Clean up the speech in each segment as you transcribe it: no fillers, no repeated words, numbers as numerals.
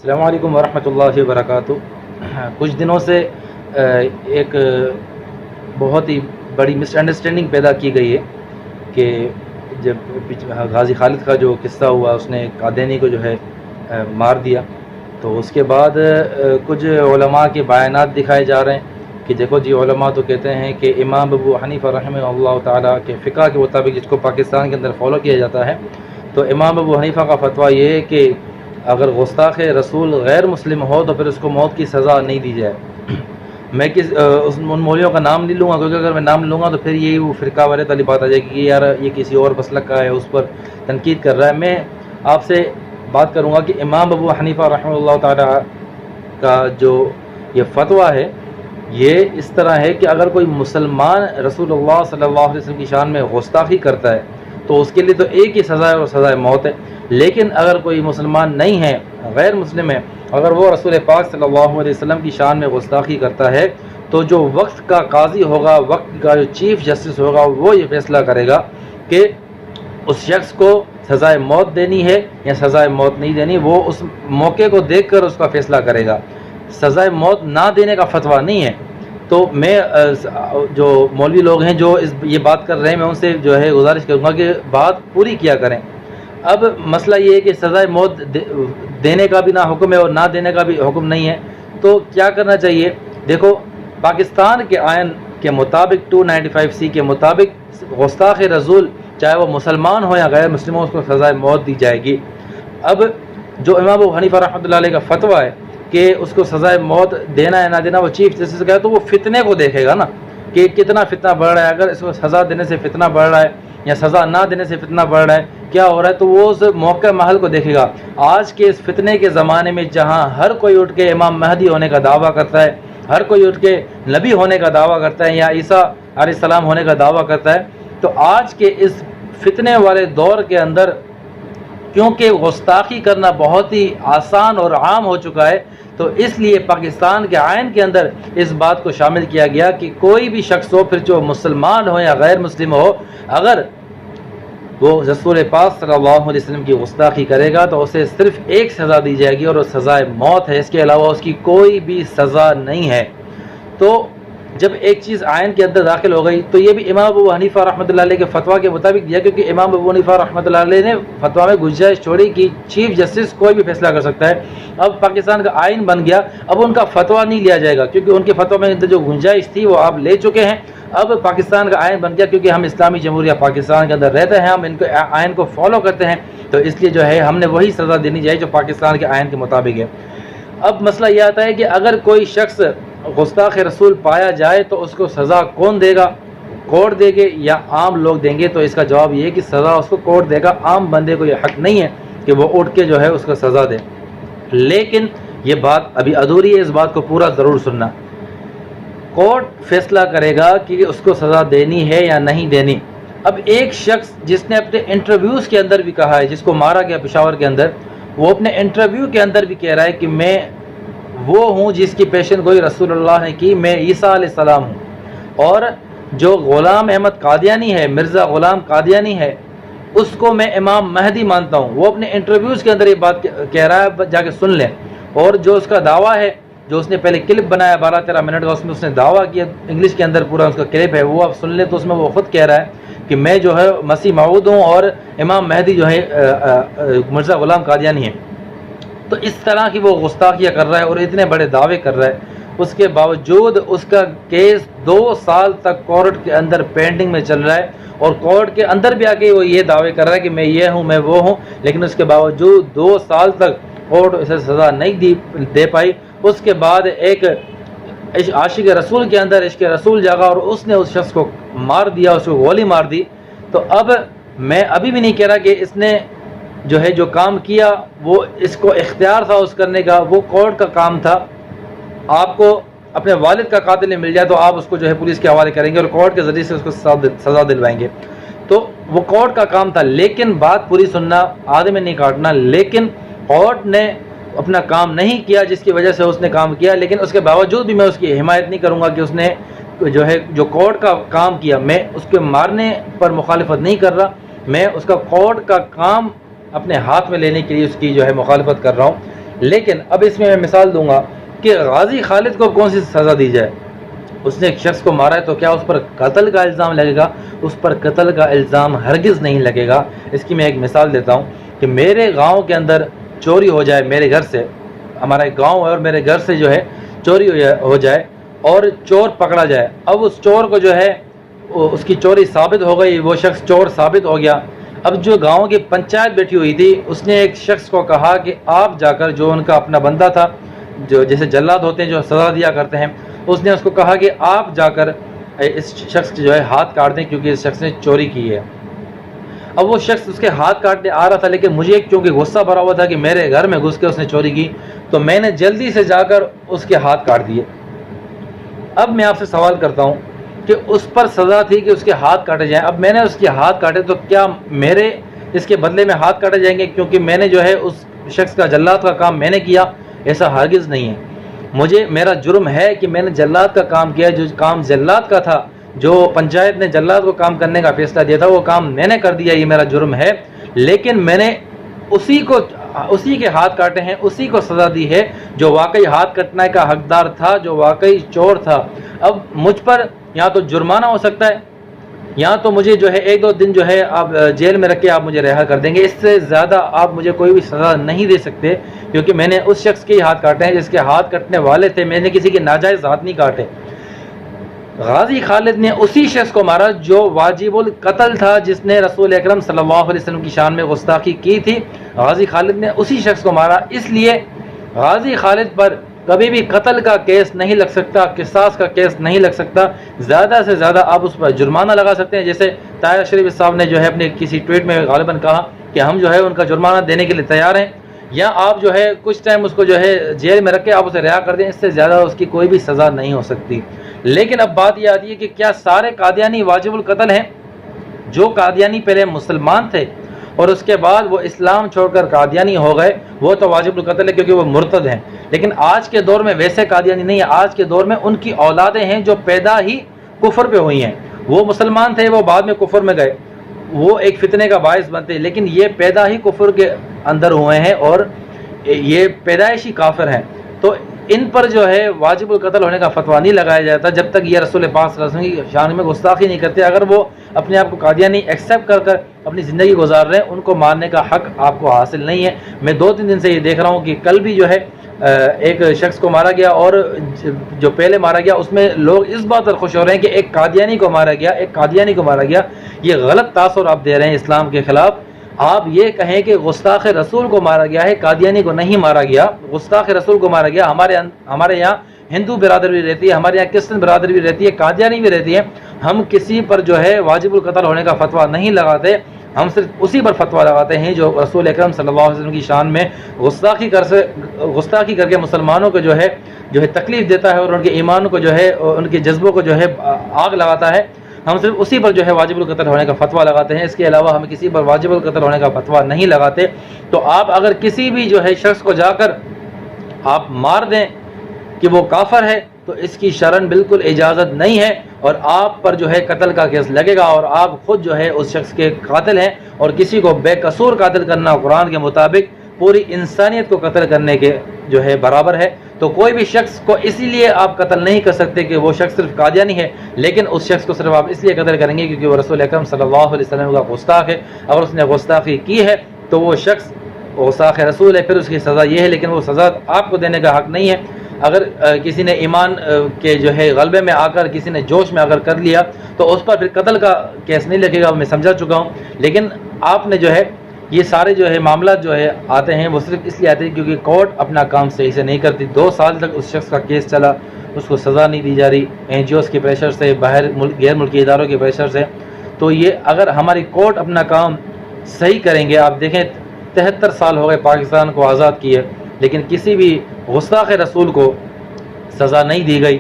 السلام علیکم ورحمۃ اللہ وبرکاتہ۔ کچھ دنوں سے ایک بہت ہی بڑی مس انڈرسٹینڈنگ پیدا کی گئی ہے کہ جب غازی خالد کا جو قصہ ہوا، اس نے قادیانی کو جو ہے مار دیا، تو اس کے بعد کچھ علماء کے بیانات دکھائے جا رہے ہیں کہ دیکھو جی، علماء تو کہتے ہیں کہ امام ابو حنیفہ رحمہ اللہ تعالیٰ کے فقہ کے مطابق، جس کو پاکستان کے اندر فالو کیا جاتا ہے، تو امام ابو حنیفہ کا فتویٰ یہ ہے کہ اگر گستاخ رسول غیر مسلم ہو تو پھر اس کو موت کی سزا نہیں دی جائے۔ میں ان مولویوں کا نام نہیں لوں گا، کیونکہ اگر میں نام لوں گا تو پھر یہی وہ فرقہ والے والی بات آ جائے گی کہ یار یہ کسی اور مسلک کا ہے، اس پر تنقید کر رہا ہے۔ میں آپ سے بات کروں گا کہ امام ابو حنیفہ رحمہ اللہ تعالیٰ کا جو یہ فتویٰ ہے، یہ اس طرح ہے کہ اگر کوئی مسلمان رسول اللہ صلی اللہ علیہ وسلم کی شان میں گستاخی کرتا ہے تو اس کے لیے تو ایک ہی سزا ہے اور سزائے موت ہے۔ لیکن اگر کوئی مسلمان نہیں ہے، غیر مسلم ہے، اگر وہ رسول پاک صلی اللہ علیہ وسلم کی شان میں گستاخی کرتا ہے تو جو وقت کا قاضی ہوگا، وقت کا جو چیف جسٹس ہوگا، وہ یہ فیصلہ کرے گا کہ اس شخص کو سزائے موت دینی ہے یا سزائے موت نہیں دینی۔ وہ اس موقع کو دیکھ کر اس کا فیصلہ کرے گا۔ سزائے موت نہ دینے کا فتویٰ نہیں ہے۔ تو میں جو مولوی لوگ ہیں جو یہ بات کر رہے ہیں، میں ان سے جو ہے گزارش کروں گا کہ بات پوری کیا کریں۔ اب مسئلہ یہ ہے کہ سزائے موت دینے کا بھی نہ حکم ہے اور نہ دینے کا بھی حکم نہیں ہے، تو کیا کرنا چاہیے؟ دیکھو، پاکستان کے آئین کے مطابق 295C کے مطابق گستاخ رسول چاہے وہ مسلمان ہو یا غیر مسلم ہو، اس کو سزائے موت دی جائے گی۔ اب جو امام ابو حنیفہ رحمۃ اللہ علیہ کا فتویٰ ہے کہ اس کو سزائے موت دینا یا نہ دینا، وہ چیف جسٹس کا ہے، تو وہ فتنے کو دیکھے گا نا کہ کتنا فتنہ بڑھ رہا ہے۔ اگر اس کو سزا دینے سے فتنہ بڑھ رہا ہے یا سزا نہ دینے سے فتنہ بڑھ رہا ہے، کیا ہو رہا ہے، تو وہ اس موقع محل کو دیکھے گا۔ آج کے اس فتنے کے زمانے میں جہاں ہر کوئی اٹھ کے امام مہدی ہونے کا دعویٰ کرتا ہے، ہر کوئی اٹھ کے نبی ہونے کا دعویٰ کرتا ہے یا عیسیٰ علیہ السلام ہونے کا دعویٰ کرتا ہے، تو آج کے اس فتنے والے دور کے اندر کیونکہ گستاخی کرنا بہت ہی آسان اور عام ہو چکا ہے، تو اس لیے پاکستان کے آئین کے اندر اس بات کو شامل کیا گیا کہ کوئی بھی شخص ہو، پھر جو مسلمان ہو یا غیر مسلم ہو، اگر وہ رسول پاک صلی اللہ علیہ وسلم کی گستاخی کرے گا تو اسے صرف ایک سزا دی جائے گی اور وہ سزائے موت ہے۔ اس کے علاوہ اس کی کوئی بھی سزا نہیں ہے۔ تو جب ایک چیز آئین کے اندر داخل ہو گئی تو یہ بھی امام ابو حنیفہ رحمۃ اللہ علیہ کے فتویٰ کے مطابق دیا، کیونکہ امام ابو حنیفہ رحمۃ اللہ علیہ نے فتویٰ میں گنجائش چھوڑی کہ چیف جسٹس کوئی بھی فیصلہ کر سکتا ہے۔ اب پاکستان کا آئین بن گیا، اب ان کا فتویٰ نہیں لیا جائے گا، کیونکہ ان کے فتویٰ میں جو گنجائش تھی وہ آپ لے چکے ہیں۔ اب پاکستان کا آئین بن گیا، کیونکہ ہم اسلامی جمہوریہ پاکستان کے اندر رہتے ہیں، ہم ان کو آئین کو فالو کرتے ہیں، تو اس لیے جو ہے ہم نے وہی سزا دینی چاہیے جو پاکستان کے آئین کے مطابق ہے۔ اب مسئلہ یہ آتا ہے کہ اگر کوئی شخص گستاخ رسول پایا جائے تو اس کو سزا کون دے گا؟ کورٹ دے گے یا عام لوگ دیں گے؟ تو اس کا جواب یہ ہے کہ سزا اس کو کورٹ دے گا۔ عام بندے کو یہ حق نہیں ہے کہ وہ اٹھ کے جو ہے اس کو سزا دے۔ لیکن یہ بات ابھی ادھوری ہے، اس بات کو پورا ضرور سننا۔ کورٹ فیصلہ کرے گا کہ اس کو سزا دینی ہے یا نہیں دینی۔ اب ایک شخص جس نے اپنے انٹرویوز کے اندر بھی کہا ہے، جس کو مارا گیا پشاور کے اندر، وہ اپنے انٹرویو کے اندر بھی کہہ رہا ہے کہ میں وہ ہوں جس کی پیشن گوئی رسول اللہ نے کی، میں عیسیٰ علیہ السلام ہوں۔ اور جو غلام احمد قادیانی ہے، مرزا غلام قادیانی ہے، اس کو میں امام مہدی مانتا ہوں۔ وہ اپنے انٹرویوز کے اندر یہ بات کہہ رہا ہے، جا کے سن لیں۔ اور جو اس کا دعویٰ ہے، جو اس نے پہلے کلپ بنایا 12-13 منٹ کا، اس میں اس نے دعویٰ کیا، انگلش کے اندر پورا اس کا کلپ ہے، وہ آپ سن لیں، تو اس میں وہ خود کہہ رہا ہے کہ میں جو ہے مسیح موعود ہوں اور امام مہدی جو ہے مرزا غلام قادیانی ہے۔ تو اس طرح کی وہ گستاخیاں کر رہا ہے اور اتنے بڑے دعوے کر رہا ہے، اس کے باوجود اس کا کیس 2 سال تک کورٹ کے اندر پینڈنگ میں چل رہا ہے، اور کورٹ کے اندر بھی آ کے وہ یہ دعوے کر رہا ہے کہ میں یہ ہوں، میں وہ ہوں، لیکن اس کے باوجود 2 سال تک کورٹ اسے سزا نہیں دے پائی۔ اس کے بعد ایک عاشق رسول کے اندر عشق رسول جاگا اور اس نے اس شخص کو مار دیا، اس کو گولی مار دی۔ تو اب میں ابھی بھی نہیں کہہ رہا کہ اس نے جو ہے جو کام کیا وہ اس کو اختیار تھا اس کرنے کا، وہ کورٹ کا کام تھا۔ آپ کو اپنے والد کا قاتل مل جائے تو آپ اس کو جو ہے پولیس کے حوالے کریں گے اور کورٹ کے ذریعے سے اس کو سزا دلوائیں گے، تو وہ کورٹ کا کام تھا۔ لیکن بات پوری سننا، آدھے میں نہیں کاٹنا۔ لیکن کورٹ نے اپنا کام نہیں کیا جس کی وجہ سے اس نے کام کیا، لیکن اس کے باوجود بھی میں اس کی حمایت نہیں کروں گا کہ اس نے جو ہے جو کورٹ کا کام کیا، میں اس کے مارنے پر مخالفت نہیں کر رہا، میں اس کا کورٹ کا کام اپنے ہاتھ میں لینے کے لیے اس کی جو ہے مخالفت کر رہا ہوں۔ لیکن اب اس میں میں مثال دوں گا کہ غازی خالد کو کون سی سزا دی جائے. اس نے ایک شخص کو مارا ہے تو کیا اس پر قتل کا الزام لگے گا؟ اس پر قتل کا الزام ہرگز نہیں لگے گا. اس کی میں ایک مثال دیتا ہوں کہ میرے گاؤں کے اندر چوری ہو جائے، میرے گھر سے، ہمارا ایک گاؤں ہے اور میرے گھر سے جو ہے چوری ہو جائے اور چور پکڑا جائے. اب اس چور کو جو ہے اس کی چوری ثابت ہو گئی، وہ شخص چور ثابت ہو گیا. اب جو گاؤں کی پنچایت بیٹھی ہوئی تھی اس نے ایک شخص کو کہا کہ آپ جا کر، جو ان کا اپنا بندہ تھا، جو جیسے جلاد ہوتے ہیں جو سزا دیا کرتے ہیں، اس نے اس کو کہا کہ آپ جا کر اس شخص کے جو ہے ہاتھ کاٹ دیں کیونکہ اس شخص نے چوری کی ہے. اب وہ شخص اس کے ہاتھ کاٹنے آ رہا تھا، لیکن مجھے کیونکہ غصہ بھرا ہوا تھا کہ میرے گھر میں گھس کے اس نے چوری کی، تو میں نے جلدی سے جا کر اس کے ہاتھ کاٹ دیے. اب میں آپ سے سوال کرتا ہوں کہ اس پر سزا تھی کہ اس کے ہاتھ کاٹے جائیں. اب میں نے اس کے ہاتھ کاٹے تو کیا میرے اس کے بدلے میں ہاتھ کاٹے جائیں گے کیونکہ میں نے جو ہے اس شخص کا جلاد کا کام میں نے کیا؟ ایسا ہرگز نہیں ہے. میرا جرم ہے کہ میں نے جلاد کا کام کیا، جو کام جلاد کا تھا، جو پنچایت نے جلاد کو کام کرنے کا فیصلہ دیا تھا، وہ کام میں نے کر دیا، یہ میرا جرم ہے. لیکن میں نے اسی کے ہاتھ کاٹے ہیں، اسی کو سزا دی ہے جو واقعی ہاتھ کٹنے کا حقدار تھا، جو واقعی چور تھا. اب مجھ پر یا تو جرمانہ ہو سکتا ہے یا تو مجھے جو ہے 1-2 دن جو ہے آپ جیل میں رکھ کے آپ مجھے رہا کر دیں گے. اس سے زیادہ آپ مجھے کوئی بھی سزا نہیں دے سکتے کیونکہ میں نے اس شخص کے ہی ہاتھ کاٹے ہیں جس کے ہاتھ کٹنے والے تھے. میں نے کسی کے ناجائز ہاتھ نہیں کاٹے. غازی خالد نے اسی شخص کو مارا جو واجب القتل تھا، جس نے رسول اکرم صلی اللہ علیہ وسلم کی شان میں گستاخی کی تھی. غازی خالد نے اسی شخص کو مارا. اس لیے غازی خالد پر کبھی بھی قتل کا کیس نہیں لگ سکتا، قصاص کا کیس نہیں لگ سکتا. زیادہ سے زیادہ آپ اس پر جرمانہ لگا سکتے ہیں، جیسے طاہر شریف صاحب نے جو ہے اپنے کسی ٹویٹ میں غالباً کہا کہ ہم جو ہے ان کا جرمانہ دینے کے لیے تیار ہیں، یا آپ جو ہے کچھ ٹائم اس کو جو ہے جیل میں رکھ کے آپ اسے رہا کر دیں. اس سے زیادہ اس کی کوئی بھی سزا نہیں ہو سکتی. لیکن اب بات یہ آتی ہے کہ کیا سارے قادیانی واجب القتل ہیں؟ جو قادیانی پہلے مسلمان تھے اور اس کے بعد وہ اسلام چھوڑ کر قادیانی ہو گئے، وہ تو واجب القتل ہے کیونکہ وہ مرتد ہیں. لیکن آج کے دور میں ویسے قادیانی نہیں ہے. آج کے دور میں ان کی اولادیں ہیں جو پیدا ہی کفر پہ ہوئی ہیں. وہ مسلمان تھے، وہ بعد میں کفر میں گئے، وہ ایک فتنے کا باعث بنتے، لیکن یہ پیدا ہی کفر کے اندر ہوئے ہیں اور یہ پیدائشی کافر ہیں. تو ان پر جو ہے واجب القتل ہونے کا فتویٰ نہیں لگایا جاتا جب تک یہ رسول پاک صلی اللہ علیہ وسلم کی شان میں گستاخی نہیں کرتے. اگر وہ اپنے آپ کو قادیانی ایکسیپٹ کر اپنی زندگی گزار رہے ہیں، ان کو مارنے کا حق آپ کو حاصل نہیں ہے. میں 2-3 دن سے یہ دیکھ رہا ہوں کہ کل بھی جو ہے ایک شخص کو مارا گیا، اور جو پہلے مارا گیا اس میں لوگ اس بات پر خوش ہو رہے ہیں کہ ایک قادیانی کو مارا گیا. یہ غلط تاثر آپ دے رہے ہیں اسلام کے خلاف. آپ یہ کہیں کہ گستاخ رسول کو مارا گیا ہے، قادیانی کو نہیں مارا گیا. گستاخ رسول کو مارا گیا. ہمارے یہاں ہندو برادری بھی رہتی ہے، ہمارے یہاں کرسچن برادری بھی رہتی ہے، قادیانی بھی رہتی ہے. ہم کسی پر جو ہے واجب القتل ہونے کا فتویٰ نہیں لگاتے. ہم صرف اسی پر فتویٰ لگاتے ہیں جو رسول اکرم صلی اللہ علیہ وسلم کی شان میں گستاخی کر کے مسلمانوں کو جو ہے تکلیف دیتا ہے اور ان کے ایمان کو جو ہے، ان کے جذبوں کو جو ہے آگ لگاتا ہے. ہم صرف اسی پر جو ہے واجب القتل ہونے کا فتویٰ لگاتے ہیں. اس کے علاوہ ہم کسی پر واجب القتل ہونے کا فتویٰ نہیں لگاتے. تو آپ اگر کسی بھی جو ہے شخص کو جا کر آپ مار دیں کہ وہ کافر ہے تو اس کی شرعاً بالکل اجازت نہیں ہے، اور آپ پر جو ہے قتل کا کیس لگے گا اور آپ خود جو ہے اس شخص کے قاتل ہیں. اور کسی کو بے قصور قاتل کرنا قرآن کے مطابق پوری انسانیت کو قتل کرنے کے جو ہے برابر ہے. تو کوئی بھی شخص کو اسی لیے آپ قتل نہیں کر سکتے کہ وہ شخص صرف قادیانی ہے، لیکن اس شخص کو صرف آپ اس لیے قتل کریں گے کیونکہ وہ رسول اکرم صلی اللہ علیہ وسلم کا گستاخ ہے. اگر اس نے گستاخی کی ہے تو وہ شخص گستاخ رسول ہے، پھر اس کی سزا یہ ہے، لیکن وہ سزا آپ کو دینے کا حق نہیں ہے. اگر کسی نے ایمان کے جو ہے غلبے میں آ کر کسی نے جوش میں اگر کر لیا تو اس پر پھر قتل کا کیس نہیں لگے گا. میں سمجھا چکا ہوں. لیکن آپ نے جو ہے یہ سارے جو ہے معاملات جو ہے آتے ہیں وہ صرف اس لیے آتے ہیں کیونکہ کورٹ اپنا کام صحیح سے نہیں کرتی. 2 سال تک اس شخص کا کیس چلا، اس کو سزا نہیں دی جا رہی، NGOs کے پریشر سے، باہر غیر ملکی اداروں کے پریشر سے. تو یہ اگر ہماری کورٹ اپنا کام صحیح کریں گے، آپ دیکھیں 73 سال ہو گئے پاکستان کو آزاد کیے، لیکن کسی بھی گستاخ رسول کو سزا نہیں دی گئی.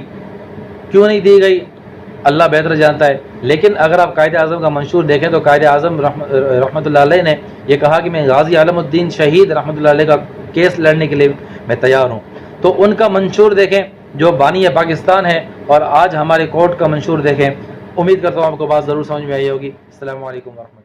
کیوں نہیں دی گئی اللہ بہتر جانتا ہے. لیکن اگر آپ قائد اعظم کا منشور دیکھیں تو قائد اعظم رحمۃ اللہ علیہ نے یہ کہا کہ میں غازی عالم الدین شہید رحمۃ اللہ علیہ کا کیس لڑنے کے لیے میں تیار ہوں. تو ان کا منشور دیکھیں جو بانی پاکستان ہے، اور آج ہمارے کورٹ کا منشور دیکھیں. امید کرتا ہوں آپ کو بات ضرور سمجھ میں آئی ہوگی. السلام علیکم ورحمۃ اللہ.